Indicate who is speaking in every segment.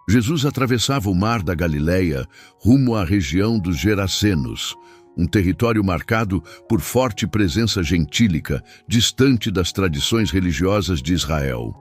Speaker 1: Jesus atravessava o mar da Galileia rumo à região dos Gerazenos, um território marcado por forte presença gentílica, distante das tradições religiosas de Israel.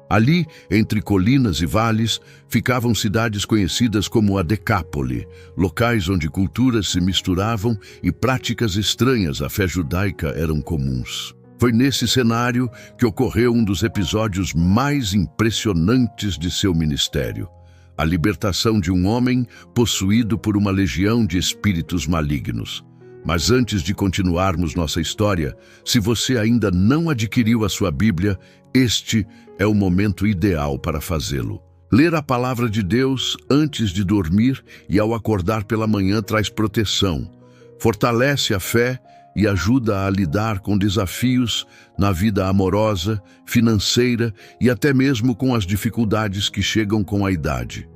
Speaker 1: Ali, entre colinas e vales, ficavam cidades conhecidas como a Decápole, locais onde culturas se misturavam e práticas estranhas à fé judaica eram comuns. Foi nesse cenário que ocorreu um dos episódios mais impressionantes de seu ministério: a libertação de um homem possuído por uma legião de espíritos malignos. Mas antes de continuarmos nossa história, se você ainda não adquiriu a sua Bíblia, este é o momento ideal para fazê-lo. Ler a palavra de Deus antes de dormir e ao acordar pela manhã traz proteção, fortalece a fé e ajuda a lidar com desafios na vida amorosa, financeira e até mesmo com as dificuldades que chegam com a idade.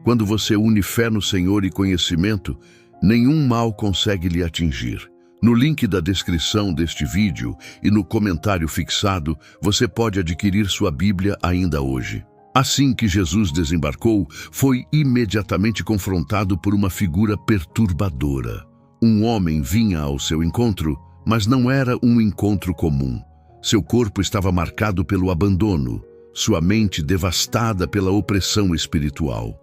Speaker 1: Quando você une fé no Senhor e conhecimento, nenhum mal consegue lhe atingir. No link da descrição deste vídeo e no comentário fixado, você pode adquirir sua Bíblia ainda hoje. Assim que Jesus desembarcou, foi imediatamente confrontado por uma figura perturbadora. Um homem vinha ao seu encontro, mas não era um encontro comum. Seu corpo estava marcado pelo abandono, sua mente devastada pela opressão espiritual.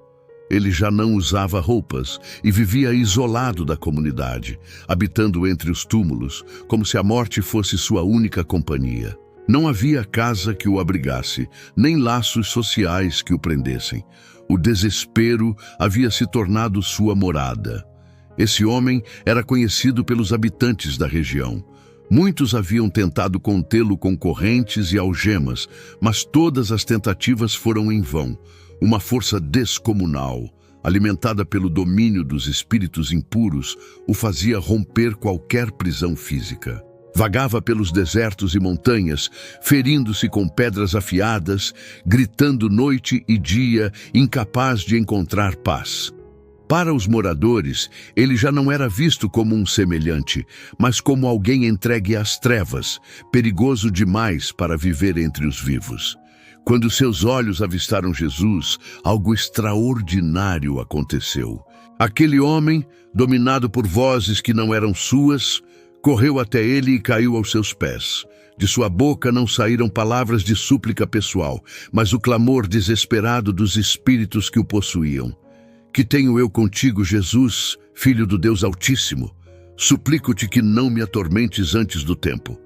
Speaker 1: Ele já não usava roupas e vivia isolado da comunidade, habitando entre os túmulos, como se a morte fosse sua única companhia. Não havia casa que o abrigasse, nem laços sociais que o prendessem. O desespero havia se tornado sua morada. Esse homem era conhecido pelos habitantes da região. Muitos haviam tentado contê-lo com correntes e algemas, mas todas as tentativas foram em vão. Uma força descomunal, alimentada pelo domínio dos espíritos impuros, o fazia romper qualquer prisão física. Vagava pelos desertos e montanhas, ferindo-se com pedras afiadas, gritando noite e dia, incapaz de encontrar paz. Para os moradores, ele já não era visto como um semelhante, mas como alguém entregue às trevas, perigoso demais para viver entre os vivos. Quando seus olhos avistaram Jesus, algo extraordinário aconteceu. Aquele homem, dominado por vozes que não eram suas, correu até ele e caiu aos seus pés. De sua boca não saíram palavras de súplica pessoal, mas o clamor desesperado dos espíritos que o possuíam. Que tenho eu contigo, Jesus, Filho do Deus Altíssimo? Suplico-te que não me atormentes antes do tempo.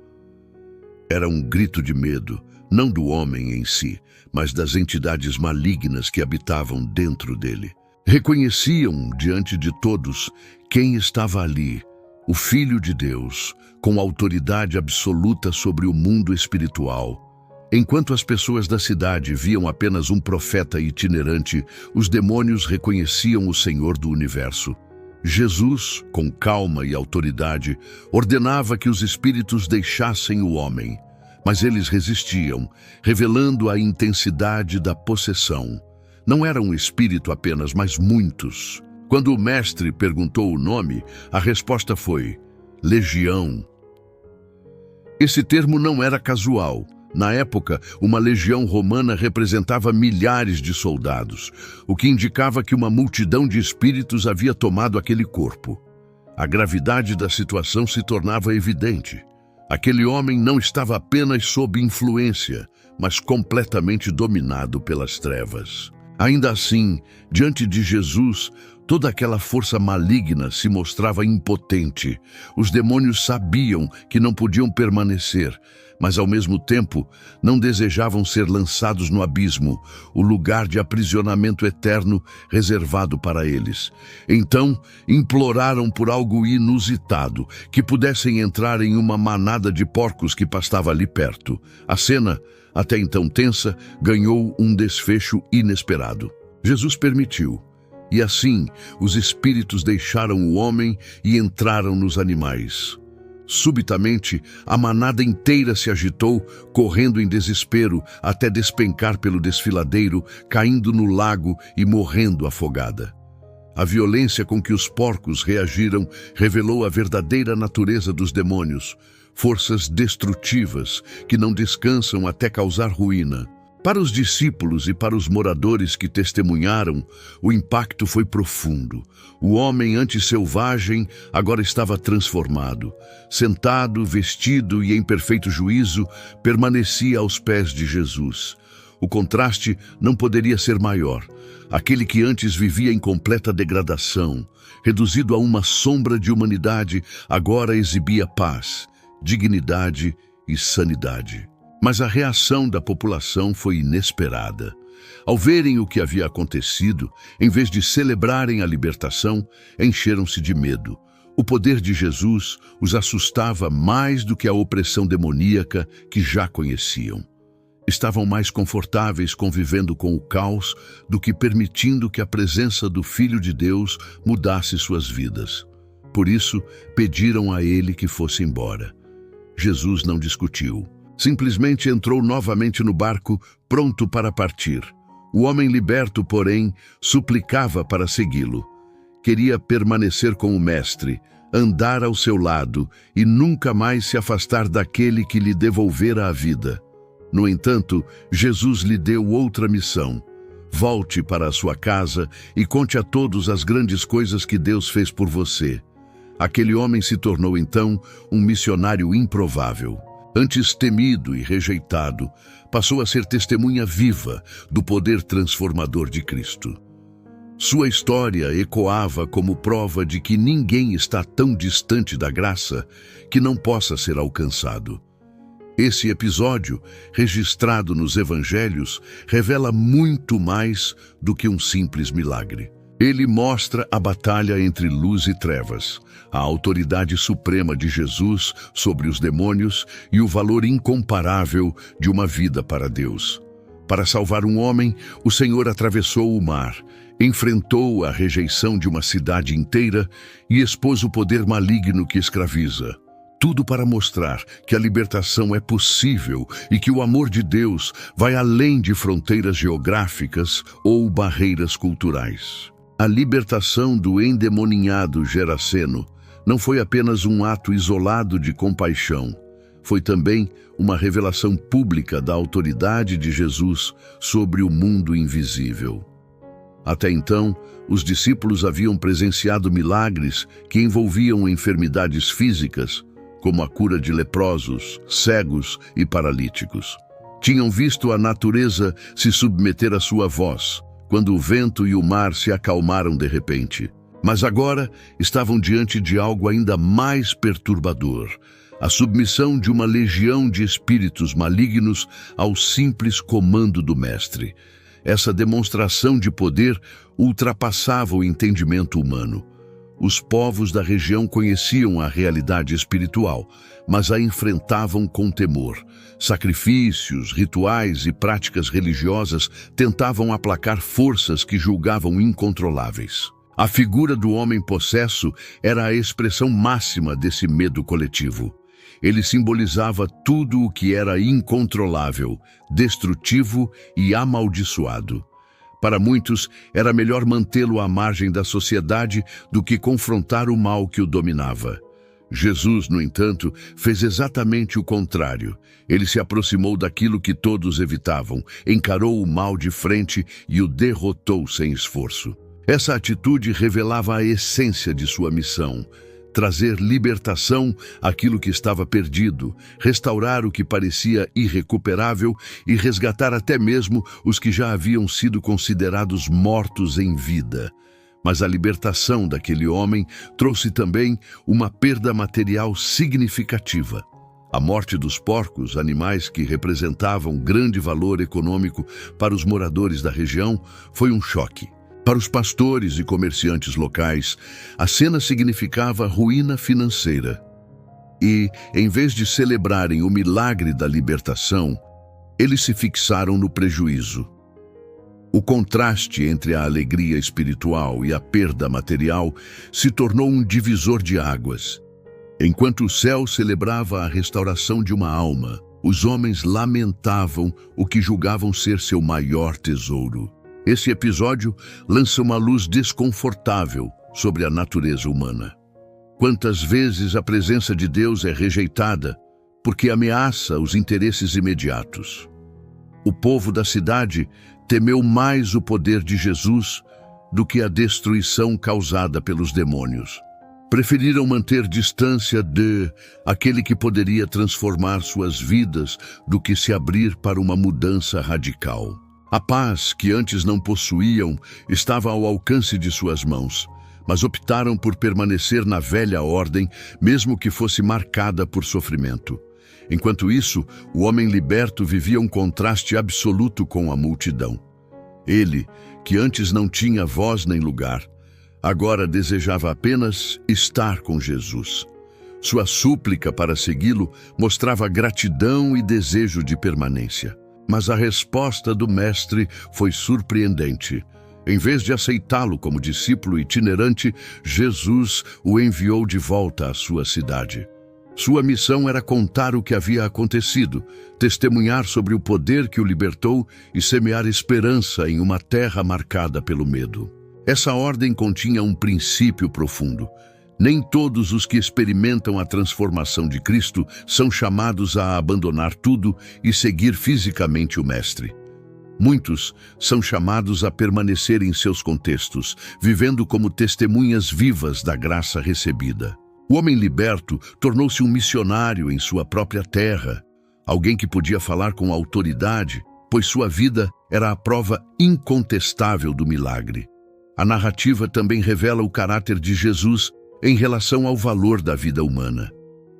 Speaker 1: Era um grito de medo, não do homem em si, mas das entidades malignas que habitavam dentro dele. Reconheciam diante de todos quem estava ali, o Filho de Deus, com autoridade absoluta sobre o mundo espiritual. Enquanto as pessoas da cidade viam apenas um profeta itinerante, os demônios reconheciam o Senhor do universo. Jesus, com calma e autoridade, ordenava que os espíritos deixassem o homem. Mas eles resistiam, revelando a intensidade da possessão. Não era um espírito apenas, mas muitos. Quando o mestre perguntou o nome, a resposta foi Legião. Esse termo não era casual. Na época, uma legião romana representava milhares de soldados, o que indicava que uma multidão de espíritos havia tomado aquele corpo. A gravidade da situação se tornava evidente. Aquele homem não estava apenas sob influência, mas completamente dominado pelas trevas. Ainda assim, diante de Jesus, toda aquela força maligna se mostrava impotente. Os demônios sabiam que não podiam permanecer, mas ao mesmo tempo não desejavam ser lançados no abismo, o lugar de aprisionamento eterno reservado para eles. Então, imploraram por algo inusitado, que pudessem entrar em uma manada de porcos que pastava ali perto. A cena, até então tensa, ganhou um desfecho inesperado. Jesus permitiu. E assim, os espíritos deixaram o homem e entraram nos animais. Subitamente, a manada inteira se agitou, correndo em desespero até despencar pelo desfiladeiro, caindo no lago e morrendo afogada. A violência com que os porcos reagiram revelou a verdadeira natureza dos demônios, forças destrutivas que não descansam até causar ruína. Para os discípulos e para os moradores que testemunharam, o impacto foi profundo. O homem antes selvagem agora estava transformado. Sentado, vestido e em perfeito juízo, permanecia aos pés de Jesus. O contraste não poderia ser maior. Aquele que antes vivia em completa degradação, reduzido a uma sombra de humanidade, agora exibia paz, dignidade e sanidade. Mas a reação da população foi inesperada. Ao verem o que havia acontecido, em vez de celebrarem a libertação, encheram-se de medo. O poder de Jesus os assustava mais do que a opressão demoníaca que já conheciam. Estavam mais confortáveis convivendo com o caos do que permitindo que a presença do Filho de Deus mudasse suas vidas. Por isso, pediram a ele que fosse embora. Jesus não discutiu. Simplesmente entrou novamente no barco, pronto para partir. O homem liberto, porém, suplicava para segui-lo. Queria permanecer com o Mestre, andar ao seu lado e nunca mais se afastar daquele que lhe devolvera a vida. No entanto, Jesus lhe deu outra missão. Volte para a sua casa e conte a todos as grandes coisas que Deus fez por você. Aquele homem se tornou então um missionário improvável. Antes temido e rejeitado, passou a ser testemunha viva do poder transformador de Cristo. Sua história ecoava como prova de que ninguém está tão distante da graça que não possa ser alcançado. Esse episódio, registrado nos Evangelhos, revela muito mais do que um simples milagre. Ele mostra a batalha entre luz e trevas, a autoridade suprema de Jesus sobre os demônios e o valor incomparável de uma vida para Deus. Para salvar um homem, o Senhor atravessou o mar, enfrentou a rejeição de uma cidade inteira e expôs o poder maligno que escraviza. Tudo para mostrar que a libertação é possível e que o amor de Deus vai além de fronteiras geográficas ou barreiras culturais. A libertação do endemoninhado Geraseno não foi apenas um ato isolado de compaixão, foi também uma revelação pública da autoridade de Jesus sobre o mundo invisível. Até então, os discípulos haviam presenciado milagres que envolviam enfermidades físicas, como a cura de leprosos, cegos e paralíticos. Tinham visto a natureza se submeter à sua voz, quando o vento e o mar se acalmaram de repente. Mas agora estavam diante de algo ainda mais perturbador: a submissão de uma legião de espíritos malignos ao simples comando do Mestre. Essa demonstração de poder ultrapassava o entendimento humano. Os povos da região conheciam a realidade espiritual, mas a enfrentavam com temor. Sacrifícios, rituais e práticas religiosas tentavam aplacar forças que julgavam incontroláveis. A figura do homem possesso era a expressão máxima desse medo coletivo. Ele simbolizava tudo o que era incontrolável, destrutivo e amaldiçoado. Para muitos, era melhor mantê-lo à margem da sociedade do que confrontar o mal que o dominava. Jesus, no entanto, fez exatamente o contrário. Ele se aproximou daquilo que todos evitavam, encarou o mal de frente e o derrotou sem esforço. Essa atitude revelava a essência de sua missão: trazer libertação àquilo que estava perdido, restaurar o que parecia irrecuperável e resgatar até mesmo os que já haviam sido considerados mortos em vida. Mas a libertação daquele homem trouxe também uma perda material significativa. A morte dos porcos, animais que representavam grande valor econômico para os moradores da região, foi um choque. Para os pastores e comerciantes locais, a cena significava ruína financeira. E, em vez de celebrarem o milagre da libertação, eles se fixaram no prejuízo. O contraste entre a alegria espiritual e a perda material se tornou um divisor de águas. Enquanto o céu celebrava a restauração de uma alma, os homens lamentavam o que julgavam ser seu maior tesouro. Esse episódio lança uma luz desconfortável sobre a natureza humana. Quantas vezes a presença de Deus é rejeitada porque ameaça os interesses imediatos? O povo da cidade temeu mais o poder de Jesus do que a destruição causada pelos demônios. Preferiram manter distância de aquele que poderia transformar suas vidas do que se abrir para uma mudança radical. A paz que antes não possuíam estava ao alcance de suas mãos, mas optaram por permanecer na velha ordem, mesmo que fosse marcada por sofrimento. Enquanto isso, o homem liberto vivia um contraste absoluto com a multidão. Ele, que antes não tinha voz nem lugar, agora desejava apenas estar com Jesus. Sua súplica para segui-lo mostrava gratidão e desejo de permanência. Mas a resposta do Mestre foi surpreendente. Em vez de aceitá-lo como discípulo itinerante, Jesus o enviou de volta à sua cidade. Sua missão era contar o que havia acontecido, testemunhar sobre o poder que o libertou e semear esperança em uma terra marcada pelo medo. Essa ordem continha um princípio profundo. Nem todos os que experimentam a transformação de Cristo são chamados a abandonar tudo e seguir fisicamente o Mestre. Muitos são chamados a permanecer em seus contextos, vivendo como testemunhas vivas da graça recebida. O homem liberto tornou-se um missionário em sua própria terra, alguém que podia falar com autoridade, pois sua vida era a prova incontestável do milagre. A narrativa também revela o caráter de Jesus em relação ao valor da vida humana.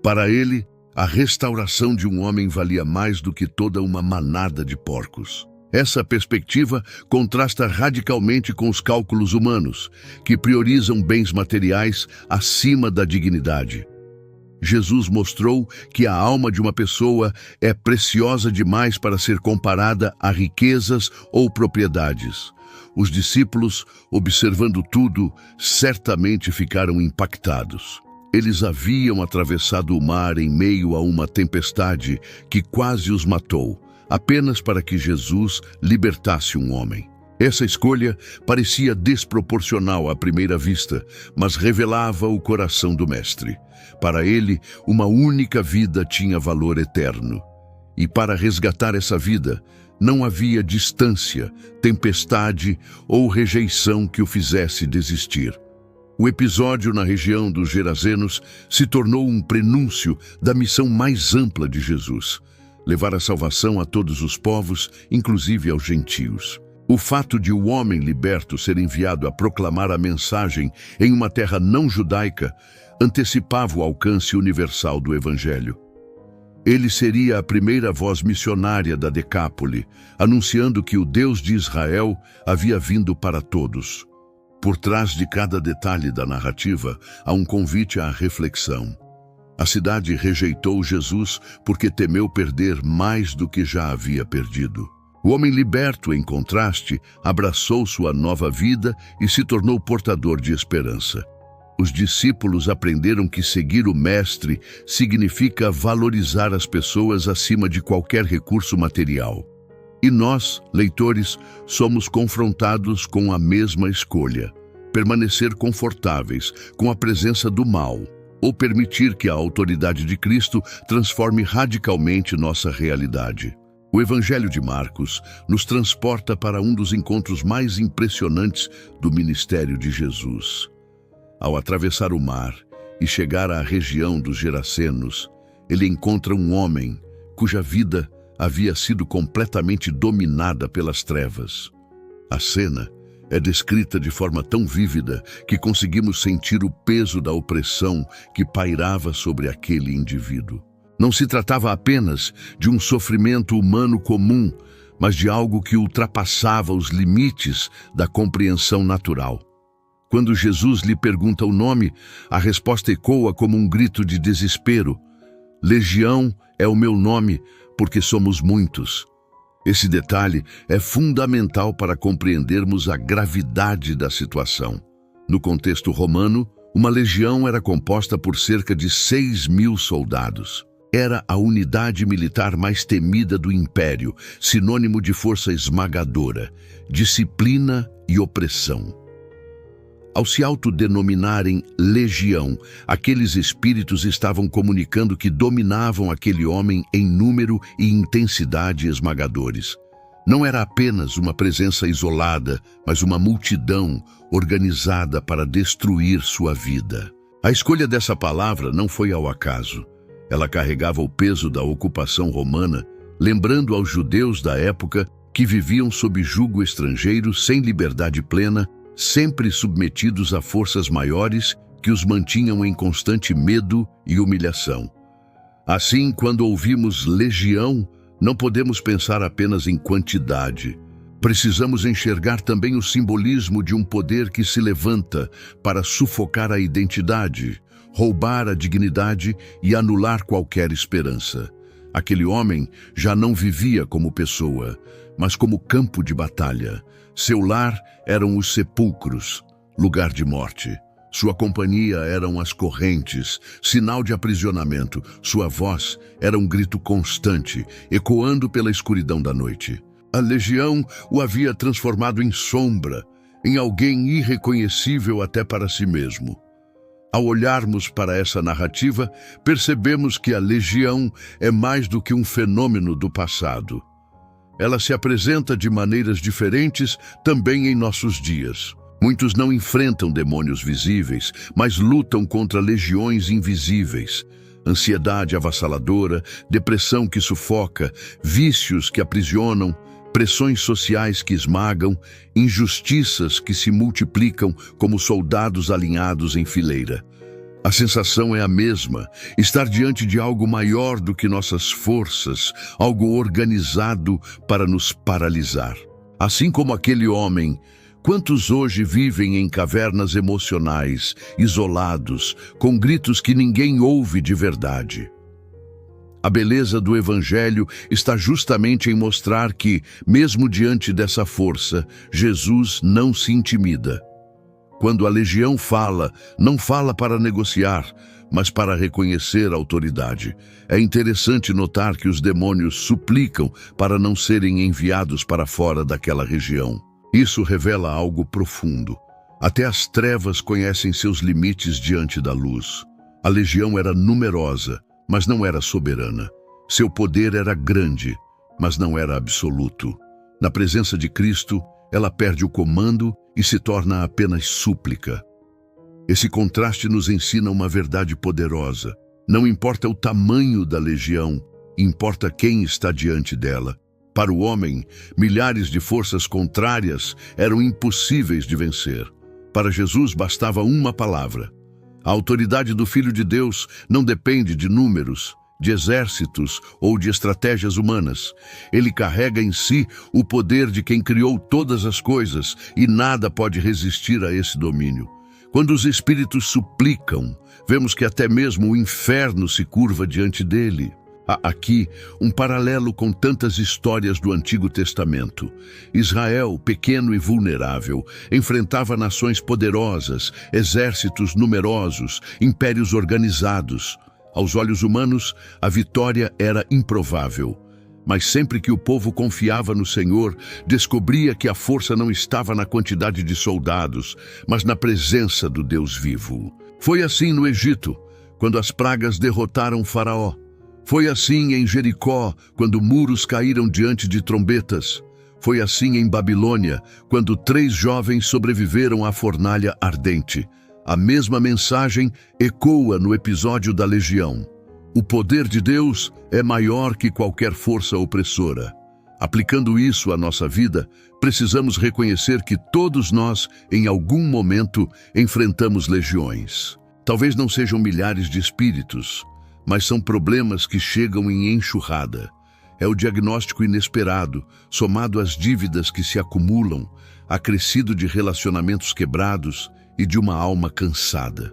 Speaker 1: Para ele, a restauração de um homem valia mais do que toda uma manada de porcos. Essa perspectiva contrasta radicalmente com os cálculos humanos, que priorizam bens materiais acima da dignidade. Jesus mostrou que a alma de uma pessoa é preciosa demais para ser comparada a riquezas ou propriedades. Os discípulos, observando tudo, certamente ficaram impactados. Eles haviam atravessado o mar em meio a uma tempestade que quase os matou, apenas para que Jesus libertasse um homem. Essa escolha parecia desproporcional à primeira vista, mas revelava o coração do Mestre. Para ele, uma única vida tinha valor eterno. E para resgatar essa vida, não havia distância, tempestade ou rejeição que o fizesse desistir. O episódio na região dos Gerazenos se tornou um prenúncio da missão mais ampla de Jesus: levar a salvação a todos os povos, inclusive aos gentios. O fato de o homem liberto ser enviado a proclamar a mensagem em uma terra não judaica antecipava o alcance universal do Evangelho. Ele seria a primeira voz missionária da Decápole, anunciando que o Deus de Israel havia vindo para todos. Por trás de cada detalhe da narrativa, há um convite à reflexão. A cidade rejeitou Jesus porque temeu perder mais do que já havia perdido. O homem liberto, em contraste, abraçou sua nova vida e se tornou portador de esperança. Os discípulos aprenderam que seguir o Mestre significa valorizar as pessoas acima de qualquer recurso material. E nós, leitores, somos confrontados com a mesma escolha: permanecer confortáveis com a presença do mal, ou permitir que a autoridade de Cristo transforme radicalmente nossa realidade. O Evangelho de Marcos nos transporta para um dos encontros mais impressionantes do ministério de Jesus. Ao atravessar o mar e chegar à região dos Gerazenos, ele encontra um homem cuja vida havia sido completamente dominada pelas trevas. A cena é descrita de forma tão vívida que conseguimos sentir o peso da opressão que pairava sobre aquele indivíduo. Não se tratava apenas de um sofrimento humano comum, mas de algo que ultrapassava os limites da compreensão natural. Quando Jesus lhe pergunta o nome, a resposta ecoa como um grito de desespero: Legião é o meu nome, porque somos muitos. Esse detalhe é fundamental para compreendermos a gravidade da situação. No contexto romano, uma legião era composta por cerca de 6.000 soldados. Era a unidade militar mais temida do Império, sinônimo de força esmagadora, disciplina e opressão. Ao se autodenominarem legião, aqueles espíritos estavam comunicando que dominavam aquele homem em número e intensidade esmagadores. Não era apenas uma presença isolada, mas uma multidão organizada para destruir sua vida. A escolha dessa palavra não foi ao acaso. Ela carregava o peso da ocupação romana, lembrando aos judeus da época que viviam sob jugo estrangeiro sem liberdade plena, sempre submetidos a forças maiores que os mantinham em constante medo e humilhação. Assim, quando ouvimos legião, não podemos pensar apenas em quantidade. Precisamos enxergar também o simbolismo de um poder que se levanta para sufocar a identidade, roubar a dignidade e anular qualquer esperança. Aquele homem já não vivia como pessoa, mas como campo de batalha. Seu lar eram os sepulcros, lugar de morte. Sua companhia eram as correntes, sinal de aprisionamento. Sua voz era um grito constante, ecoando pela escuridão da noite. A legião o havia transformado em sombra, em alguém irreconhecível até para si mesmo. Ao olharmos para essa narrativa, percebemos que a legião é mais do que um fenômeno do passado. Ela se apresenta de maneiras diferentes também em nossos dias. Muitos não enfrentam demônios visíveis, mas lutam contra legiões invisíveis. Ansiedade avassaladora, depressão que sufoca, vícios que aprisionam, pressões sociais que esmagam, injustiças que se multiplicam como soldados alinhados em fileira. A sensação é a mesma, estar diante de algo maior do que nossas forças, algo organizado para nos paralisar. Assim como aquele homem, quantos hoje vivem em cavernas emocionais, isolados, com gritos que ninguém ouve de verdade? A beleza do Evangelho está justamente em mostrar que, mesmo diante dessa força, Jesus não se intimida. Quando a legião fala, não fala para negociar, mas para reconhecer a autoridade. É interessante notar que os demônios suplicam para não serem enviados para fora daquela região. Isso revela algo profundo. Até as trevas conhecem seus limites diante da luz. A legião era numerosa, mas não era soberana. Seu poder era grande, mas não era absoluto. Na presença de Cristo, ela perde o comando e se torna apenas súplica. Esse contraste nos ensina uma verdade poderosa. Não importa o tamanho da legião, importa quem está diante dela. Para o homem, milhares de forças contrárias eram impossíveis de vencer. Para Jesus bastava uma palavra. A autoridade do Filho de Deus não depende de números, de exércitos ou de estratégias humanas. Ele carrega em si o poder de quem criou todas as coisas e nada pode resistir a esse domínio. Quando os espíritos suplicam, vemos que até mesmo o inferno se curva diante dele. Há aqui um paralelo com tantas histórias do Antigo Testamento. Israel, pequeno e vulnerável, enfrentava nações poderosas, exércitos numerosos, impérios organizados. Aos olhos humanos, a vitória era improvável. Mas sempre que o povo confiava no Senhor, descobria que a força não estava na quantidade de soldados, mas na presença do Deus vivo. Foi assim no Egito, quando as pragas derrotaram Faraó. Foi assim em Jericó, quando muros caíram diante de trombetas. Foi assim em Babilônia, quando 3 jovens sobreviveram à fornalha ardente. A mesma mensagem ecoa no episódio da legião. O poder de Deus é maior que qualquer força opressora. Aplicando isso à nossa vida, precisamos reconhecer que todos nós, em algum momento, enfrentamos legiões. Talvez não sejam milhares de espíritos, mas são problemas que chegam em enxurrada. É o diagnóstico inesperado, somado às dívidas que se acumulam, acrescido de relacionamentos quebrados e de uma alma cansada.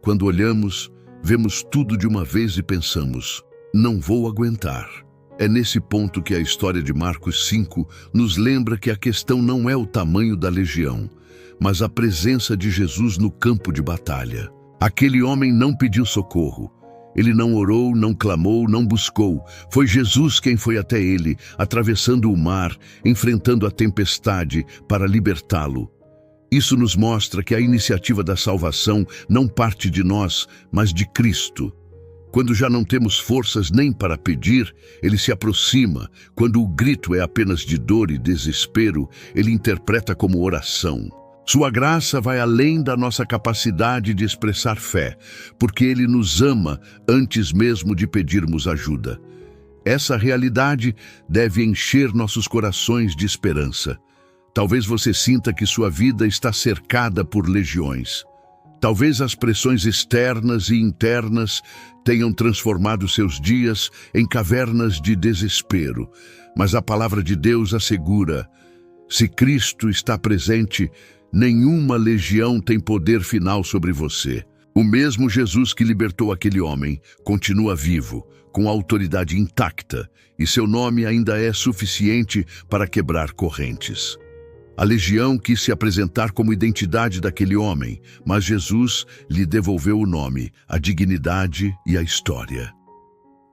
Speaker 1: Quando olhamos, vemos tudo de uma vez e pensamos, não vou aguentar. É nesse ponto que a história de Marcos 5 nos lembra que a questão não é o tamanho da legião, mas a presença de Jesus no campo de batalha. Aquele homem não pediu socorro. Ele não orou, não clamou, não buscou. Foi Jesus quem foi até ele, atravessando o mar, enfrentando a tempestade para libertá-lo. Isso nos mostra que a iniciativa da salvação não parte de nós, mas de Cristo. Quando já não temos forças nem para pedir, ele se aproxima. Quando o grito é apenas de dor e desespero, ele interpreta como oração. Sua graça vai além da nossa capacidade de expressar fé, porque ele nos ama antes mesmo de pedirmos ajuda. Essa realidade deve encher nossos corações de esperança. Talvez você sinta que sua vida está cercada por legiões. Talvez as pressões externas e internas tenham transformado seus dias em cavernas de desespero, mas a palavra de Deus assegura: se Cristo está presente, nenhuma legião tem poder final sobre você. O mesmo Jesus que libertou aquele homem continua vivo, com a autoridade intacta, e seu nome ainda é suficiente para quebrar correntes. A legião quis se apresentar como identidade daquele homem, mas Jesus lhe devolveu o nome, a dignidade e a história.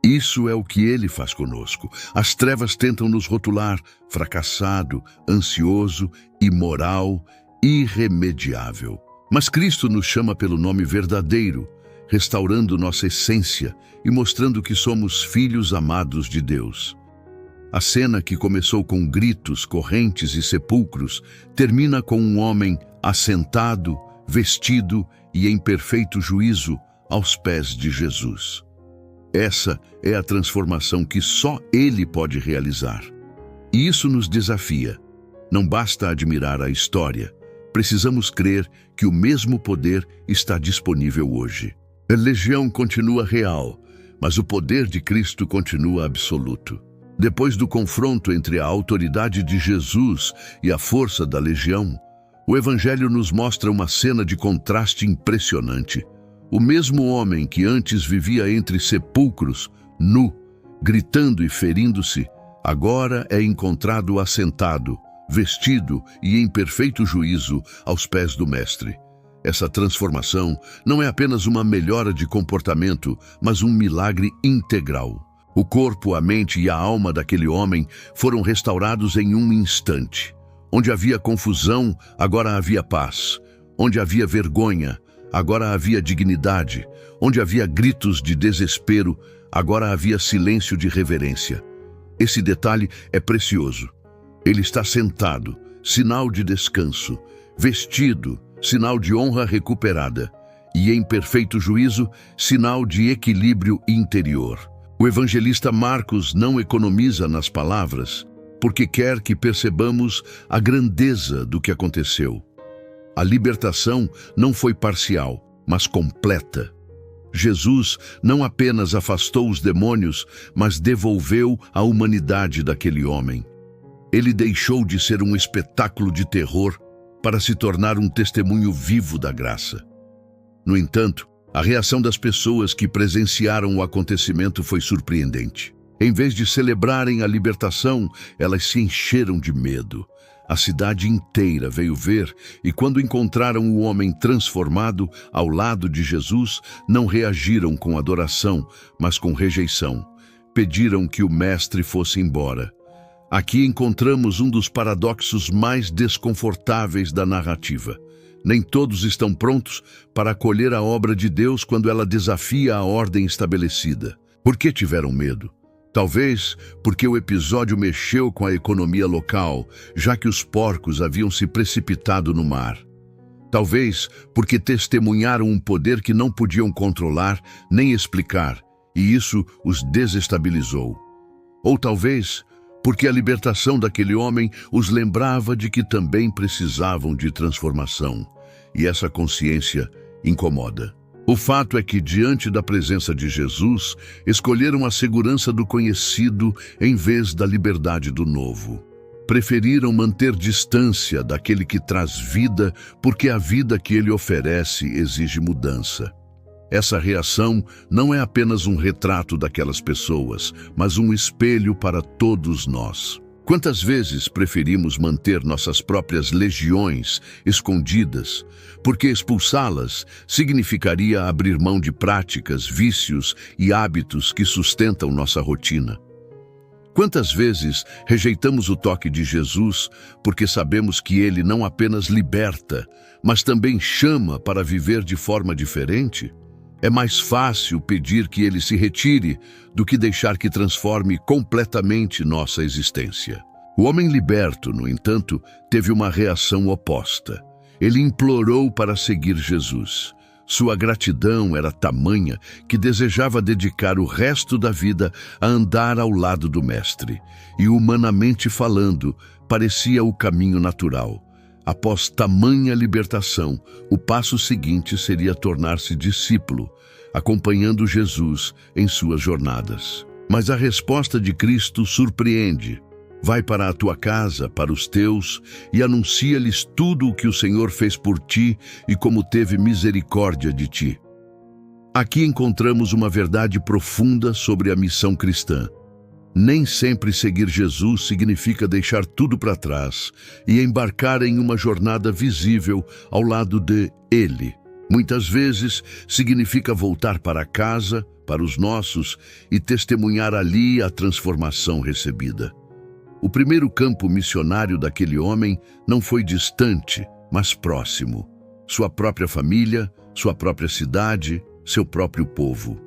Speaker 1: Isso é o que ele faz conosco. As trevas tentam nos rotular fracassado, ansioso, imoral, irremediável. Mas Cristo nos chama pelo nome verdadeiro, restaurando nossa essência e mostrando que somos filhos amados de Deus. A cena, que começou com gritos, correntes e sepulcros, termina com um homem assentado, vestido e em perfeito juízo aos pés de Jesus. Essa é a transformação que só Ele pode realizar. E isso nos desafia. Não basta admirar a história. Precisamos crer que o mesmo poder está disponível hoje. A legião continua real, mas o poder de Cristo continua absoluto. Depois do confronto entre a autoridade de Jesus e a força da legião, o Evangelho nos mostra uma cena de contraste impressionante. O mesmo homem que antes vivia entre sepulcros, nu, gritando e ferindo-se, agora é encontrado assentado, vestido e em perfeito juízo aos pés do Mestre. Essa transformação não é apenas uma melhora de comportamento, mas um milagre integral. O corpo, a mente e a alma daquele homem foram restaurados em um instante. Onde havia confusão, agora havia paz. Onde havia vergonha, agora havia dignidade. Onde havia gritos de desespero, agora havia silêncio de reverência. Esse detalhe é precioso. Ele está sentado, sinal de descanso, vestido, sinal de honra recuperada, e em perfeito juízo, sinal de equilíbrio interior. O evangelista Marcos não economiza nas palavras, porque quer que percebamos a grandeza do que aconteceu. A libertação não foi parcial, mas completa. Jesus não apenas afastou os demônios, mas devolveu a humanidade daquele homem. Ele deixou de ser um espetáculo de terror para se tornar um testemunho vivo da graça. No entanto, a reação das pessoas que presenciaram o acontecimento foi surpreendente. Em vez de celebrarem a libertação, elas se encheram de medo. A cidade inteira veio ver, e quando encontraram o homem transformado ao lado de Jesus, não reagiram com adoração, mas com rejeição. Pediram que o mestre fosse embora. Aqui encontramos um dos paradoxos mais desconfortáveis da narrativa. Nem todos estão prontos para acolher a obra de Deus quando ela desafia a ordem estabelecida. Por que tiveram medo? Talvez porque o episódio mexeu com a economia local, já que os porcos haviam se precipitado no mar. Talvez porque testemunharam um poder que não podiam controlar nem explicar, e isso os desestabilizou. Ou talvez porque a libertação daquele homem os lembrava de que também precisavam de transformação, e essa consciência incomoda. O fato é que, diante da presença de Jesus, escolheram a segurança do conhecido em vez da liberdade do novo. Preferiram manter distância daquele que traz vida, porque a vida que ele oferece exige mudança. Essa reação não é apenas um retrato daquelas pessoas, mas um espelho para todos nós. Quantas vezes preferimos manter nossas próprias legiões escondidas, porque expulsá-las significaria abrir mão de práticas, vícios e hábitos que sustentam nossa rotina? Quantas vezes rejeitamos o toque de Jesus porque sabemos que ele não apenas liberta, mas também chama para viver de forma diferente? É mais fácil pedir que ele se retire do que deixar que transforme completamente nossa existência. O homem liberto, no entanto, teve uma reação oposta. Ele implorou para seguir Jesus. Sua gratidão era tamanha que desejava dedicar o resto da vida a andar ao lado do Mestre. E, humanamente falando, parecia o caminho natural. Após tamanha libertação, o passo seguinte seria tornar-se discípulo, acompanhando Jesus em suas jornadas. Mas a resposta de Cristo surpreende. Vai para a tua casa, para os teus, e anuncia-lhes tudo o que o Senhor fez por ti e como teve misericórdia de ti. Aqui encontramos uma verdade profunda sobre a missão cristã. Nem sempre seguir Jesus significa deixar tudo para trás e embarcar em uma jornada visível ao lado de Ele. Muitas vezes significa voltar para casa, para os nossos, e testemunhar ali a transformação recebida. O primeiro campo missionário daquele homem não foi distante, mas próximo. Sua própria família, sua própria cidade, seu próprio povo.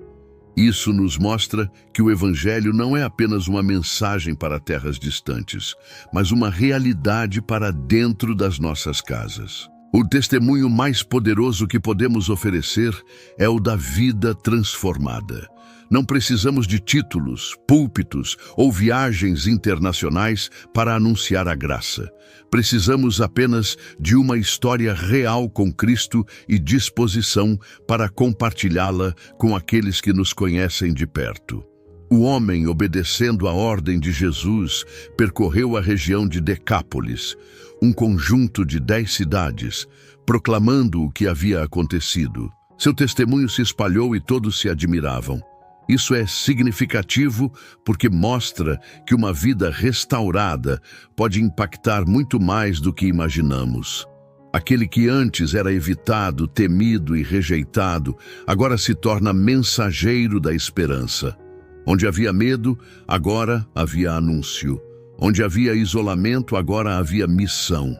Speaker 1: Isso nos mostra que o Evangelho não é apenas uma mensagem para terras distantes, mas uma realidade para dentro das nossas casas. O testemunho mais poderoso que podemos oferecer é o da vida transformada. Não precisamos de títulos, púlpitos ou viagens internacionais para anunciar a graça. Precisamos apenas de uma história real com Cristo e disposição para compartilhá-la com aqueles que nos conhecem de perto. O homem, obedecendo a ordem de Jesus, percorreu a região de Decápolis, um conjunto de 10 cidades, proclamando o que havia acontecido. Seu testemunho se espalhou e todos se admiravam. Isso é significativo porque mostra que uma vida restaurada pode impactar muito mais do que imaginamos. Aquele que antes era evitado, temido e rejeitado, agora se torna mensageiro da esperança. Onde havia medo, agora havia anúncio. Onde havia isolamento, agora havia missão.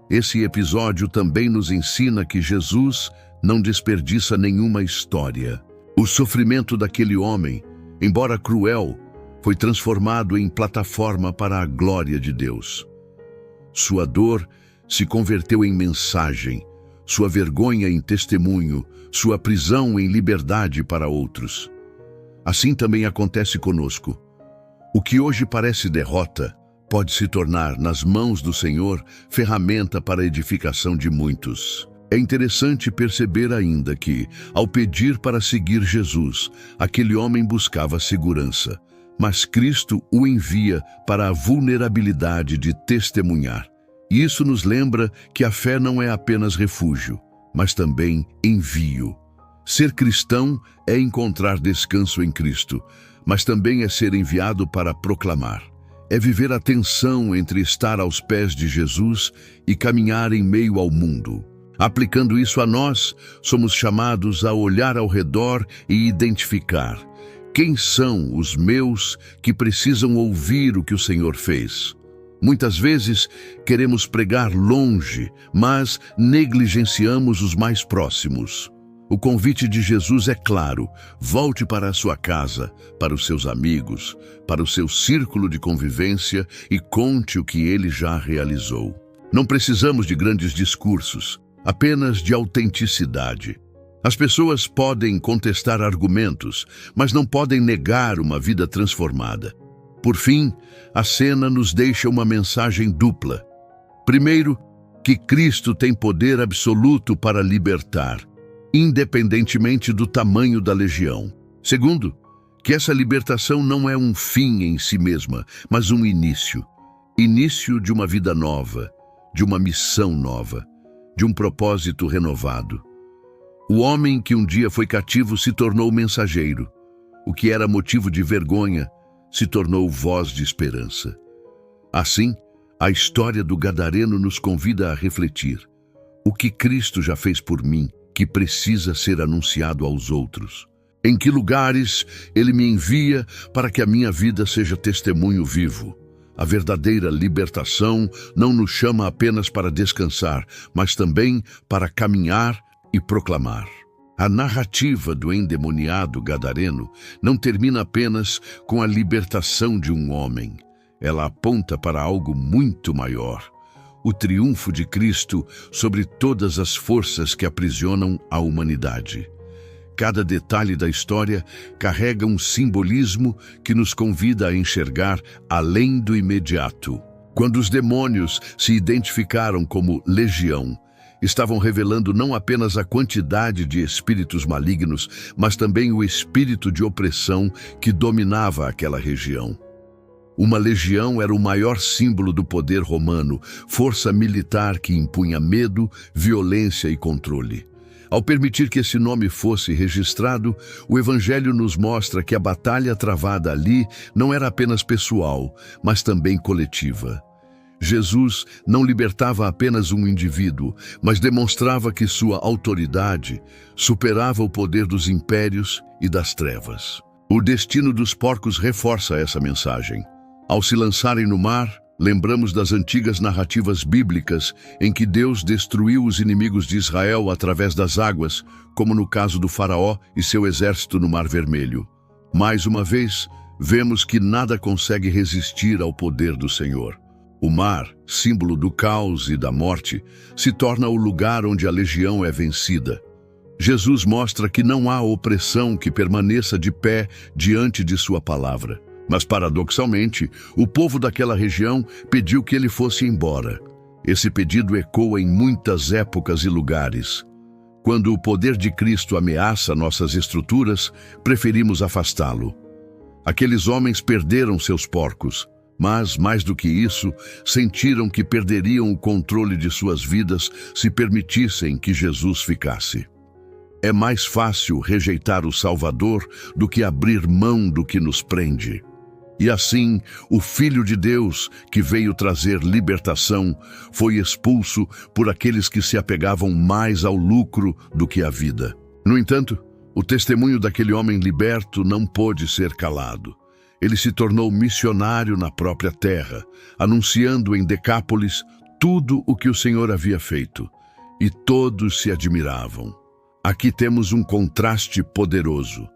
Speaker 1: Esse episódio também nos ensina que Jesus não desperdiça nenhuma história. O sofrimento daquele homem, embora cruel, foi transformado em plataforma para a glória de Deus. Sua dor se converteu em mensagem, sua vergonha em testemunho, sua prisão em liberdade para outros. Assim também acontece conosco. O que hoje parece derrota pode se tornar, nas mãos do Senhor, ferramenta para a edificação de muitos. É interessante perceber ainda que, ao pedir para seguir Jesus, aquele homem buscava segurança, mas Cristo o envia para a vulnerabilidade de testemunhar. E isso nos lembra que a fé não é apenas refúgio, mas também envio. Ser cristão é encontrar descanso em Cristo, mas também é ser enviado para proclamar. É viver a tensão entre estar aos pés de Jesus e caminhar em meio ao mundo. Aplicando isso a nós, somos chamados a olhar ao redor e identificar quem são os meus que precisam ouvir o que o Senhor fez. Muitas vezes queremos pregar longe, mas negligenciamos os mais próximos. O convite de Jesus é claro: volte para a sua casa, para os seus amigos, para o seu círculo de convivência e conte o que ele já realizou. Não precisamos de grandes discursos, apenas de autenticidade. As pessoas podem contestar argumentos, mas não podem negar uma vida transformada. Por fim, a cena nos deixa uma mensagem dupla. Primeiro, que Cristo tem poder absoluto para libertar, independentemente do tamanho da legião. Segundo, que essa libertação não é um fim em si mesma, mas um início. Início de uma vida nova, de uma missão nova, de um propósito renovado. O homem que um dia foi cativo se tornou mensageiro. O que era motivo de vergonha se tornou voz de esperança. Assim, a história do gadareno nos convida a refletir. O que Cristo já fez por mim, que precisa ser anunciado aos outros? Em que lugares Ele me envia para que a minha vida seja testemunho vivo? A verdadeira libertação não nos chama apenas para descansar, mas também para caminhar e proclamar. A narrativa do endemoniado gadareno não termina apenas com a libertação de um homem. Ela aponta para algo muito maior: o triunfo de Cristo sobre todas as forças que aprisionam a humanidade. Cada detalhe da história carrega um simbolismo que nos convida a enxergar além do imediato. Quando os demônios se identificaram como legião, estavam revelando não apenas a quantidade de espíritos malignos, mas também o espírito de opressão que dominava aquela região. Uma legião era o maior símbolo do poder romano, força militar que impunha medo, violência e controle. Ao permitir que esse nome fosse registrado, o Evangelho nos mostra que a batalha travada ali não era apenas pessoal, mas também coletiva. Jesus não libertava apenas um indivíduo, mas demonstrava que sua autoridade superava o poder dos impérios e das trevas. O destino dos porcos reforça essa mensagem. Ao se lançarem no mar, lembramos das antigas narrativas bíblicas em que Deus destruiu os inimigos de Israel através das águas, como no caso do Faraó e seu exército no Mar Vermelho. Mais uma vez, vemos que nada consegue resistir ao poder do Senhor. O mar, símbolo do caos e da morte, se torna o lugar onde a legião é vencida. Jesus mostra que não há opressão que permaneça de pé diante de sua palavra. Mas, paradoxalmente, o povo daquela região pediu que ele fosse embora. Esse pedido ecoa em muitas épocas e lugares. Quando o poder de Cristo ameaça nossas estruturas, preferimos afastá-lo. Aqueles homens perderam seus porcos, mas, mais do que isso, sentiram que perderiam o controle de suas vidas se permitissem que Jesus ficasse. É mais fácil rejeitar o Salvador do que abrir mão do que nos prende. E assim, o Filho de Deus, que veio trazer libertação, foi expulso por aqueles que se apegavam mais ao lucro do que à vida. No entanto, o testemunho daquele homem liberto não pôde ser calado. Ele se tornou missionário na própria terra, anunciando em Decápolis tudo o que o Senhor havia feito, e todos se admiravam. Aqui temos um contraste poderoso.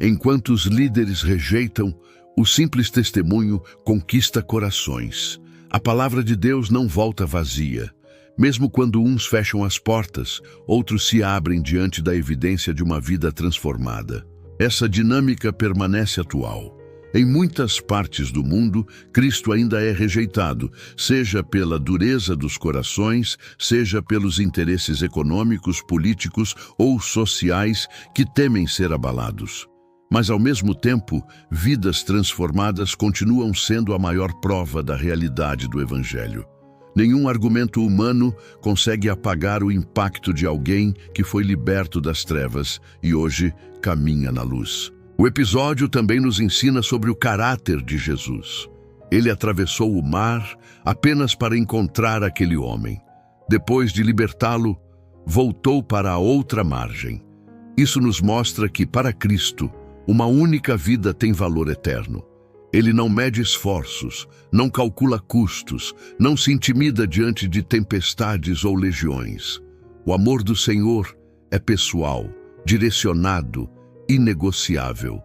Speaker 1: Enquanto os líderes rejeitam, o simples testemunho conquista corações. A palavra de Deus não volta vazia. Mesmo quando uns fecham as portas, outros se abrem diante da evidência de uma vida transformada. Essa dinâmica permanece atual. Em muitas partes do mundo, Cristo ainda é rejeitado, seja pela dureza dos corações, seja pelos interesses econômicos, políticos ou sociais que temem ser abalados. Mas, ao mesmo tempo, vidas transformadas continuam sendo a maior prova da realidade do Evangelho. Nenhum argumento humano consegue apagar o impacto de alguém que foi liberto das trevas e hoje caminha na luz. O episódio também nos ensina sobre o caráter de Jesus. Ele atravessou o mar apenas para encontrar aquele homem. Depois de libertá-lo, voltou para a outra margem. Isso nos mostra que, para Cristo, uma única vida tem valor eterno. Ele não mede esforços, não calcula custos, não se intimida diante de tempestades ou legiões. O amor do Senhor é pessoal, direcionado, inegociável.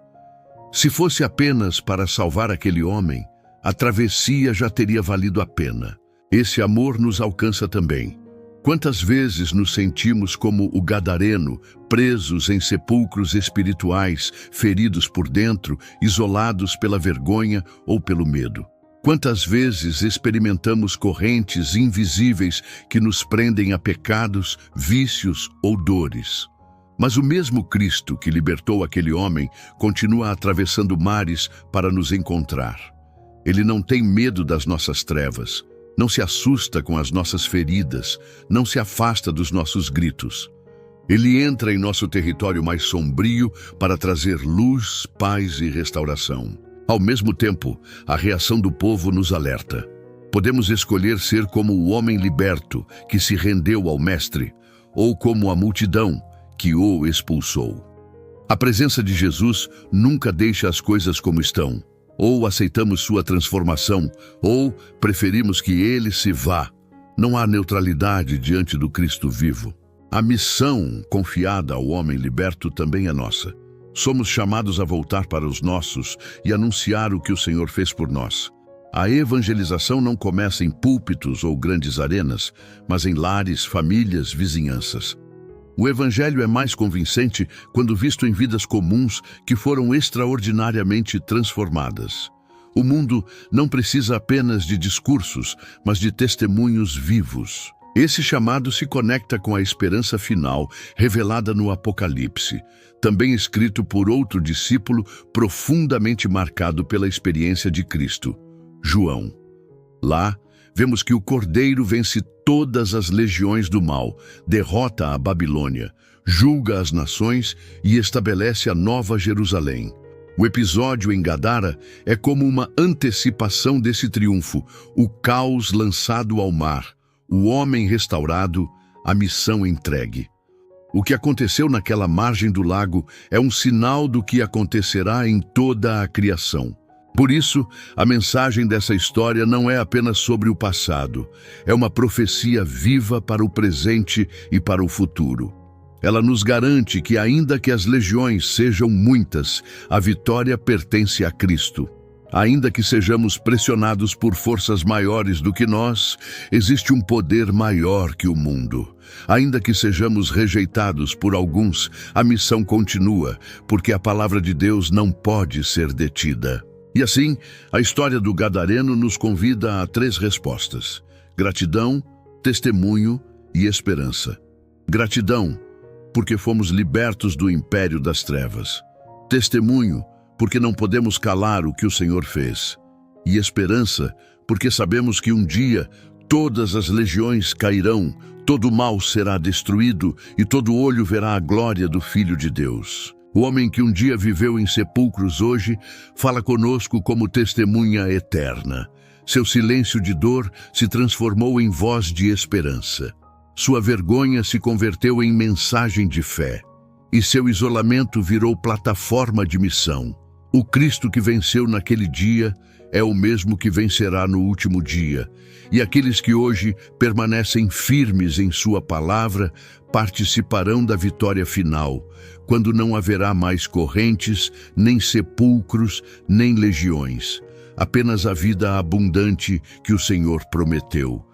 Speaker 1: Se fosse apenas para salvar aquele homem, a travessia já teria valido a pena. Esse amor nos alcança também. Quantas vezes nos sentimos como o gadareno, presos em sepulcros espirituais, feridos por dentro, isolados pela vergonha ou pelo medo? Quantas vezes experimentamos correntes invisíveis que nos prendem a pecados, vícios ou dores? Mas o mesmo Cristo que libertou aquele homem continua atravessando mares para nos encontrar. Ele não tem medo das nossas trevas, não se assusta com as nossas feridas, não se afasta dos nossos gritos. Ele entra em nosso território mais sombrio para trazer luz, paz e restauração. Ao mesmo tempo, a reação do povo nos alerta. Podemos escolher ser como o homem liberto que se rendeu ao Mestre, ou como a multidão que o expulsou. A presença de Jesus nunca deixa as coisas como estão. Ou aceitamos sua transformação, ou preferimos que ele se vá. Não há neutralidade diante do Cristo vivo. A missão confiada ao homem liberto também é nossa. Somos chamados a voltar para os nossos e anunciar o que o Senhor fez por nós. A evangelização não começa em púlpitos ou grandes arenas, mas em lares, famílias, vizinhanças. O Evangelho é mais convincente quando visto em vidas comuns que foram extraordinariamente transformadas. O mundo não precisa apenas de discursos, mas de testemunhos vivos. Esse chamado se conecta com a esperança final revelada no Apocalipse, também escrito por outro discípulo profundamente marcado pela experiência de Cristo, João. Lá, vemos que o Cordeiro vence todas as legiões do mal, derrota a Babilônia, julga as nações e estabelece a Nova Jerusalém. O episódio em Gadara é como uma antecipação desse triunfo, o caos lançado ao mar, o homem restaurado, a missão entregue. O que aconteceu naquela margem do lago é um sinal do que acontecerá em toda a criação. Por isso, a mensagem dessa história não é apenas sobre o passado, é uma profecia viva para o presente e para o futuro. Ela nos garante que, ainda que as legiões sejam muitas, a vitória pertence a Cristo. Ainda que sejamos pressionados por forças maiores do que nós, existe um poder maior que o mundo. Ainda que sejamos rejeitados por alguns, a missão continua, porque a palavra de Deus não pode ser detida. E assim, a história do Gadareno nos convida a 3 respostas: gratidão, testemunho e esperança. Gratidão, porque fomos libertos do império das trevas. Testemunho, porque não podemos calar o que o Senhor fez. E esperança, porque sabemos que um dia todas as legiões cairão, todo o mal será destruído e todo olho verá a glória do Filho de Deus. O homem que um dia viveu em sepulcros hoje fala conosco como testemunha eterna. Seu silêncio de dor se transformou em voz de esperança. Sua vergonha se converteu em mensagem de fé. E seu isolamento virou plataforma de missão. O Cristo que venceu naquele dia é o mesmo que vencerá no último dia. E aqueles que hoje permanecem firmes em sua palavra participarão da vitória final, quando não haverá mais correntes, nem sepulcros, nem legiões. Apenas a vida abundante que o Senhor prometeu.